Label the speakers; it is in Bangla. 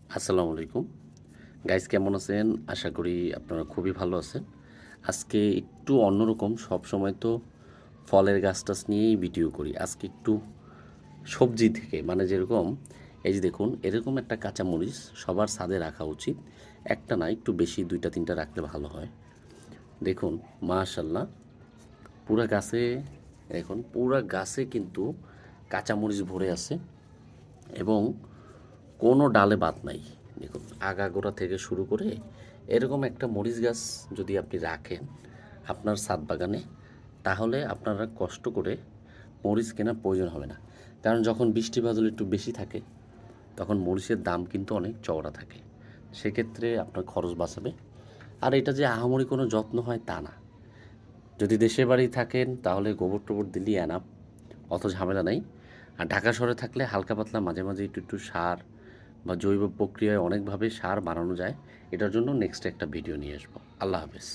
Speaker 1: আসসালামু আলাইকুম গাইস, কেমন আছেন? আশা করি আপনারা খুবই ভালো আছেন। আজকে একটু অন্যরকম, সব সময় তো ফলের গাছ টাছ নিয়েই ভিডিও করি। আজকে একটু সবজি থেকে, মানে যেরকম এই যে দেখুন, এরকম একটা কাঁচামরিচ সবার ছাদে রাখা উচিত। একটা না, একটু বেশি, 2টা 3টা রাখলে ভালো হয়। দেখুন, মাশাল্লাহ, পুরা গাছে, এখন পুরা গাছে কিন্তু কাঁচামরিচ ভরে আছে এবং কোনো ডালে বাদ নাই। দেখুন, আগাগোড়া থেকে শুরু করে এরকম একটা মরিচ গাছ যদি আপনি রাখেন আপনার ছাদ বাগানে, তাহলে আপনারা কষ্ট করে মরিচ কেনার প্রয়োজন হবে না। কারণ যখন বৃষ্টি বাদল একটু বেশি থাকে তখন মরিচের দাম কিন্তু অনেক চওড়া থাকে। সেক্ষেত্রে আপনার খরচ বাঁচাবে। আর এটা যে আহামরি কোনো যত্ন হয় তা না। যদি দেশের বাড়ি থাকেন তাহলে গোবর টোবর দিলেই এনাফ, অত ঝামেলা নেই। আর ঢাকা শহরে থাকলে হালকা পাতলা মাঝে মাঝে একটু একটু সার বা জৈব প্রক্রিয়ায় অনেকভাবে সার বানানো যায়। এটার জন্য নেক্সট একটা ভিডিও নিয়ে আসবো। আল্লাহ হাফেজ।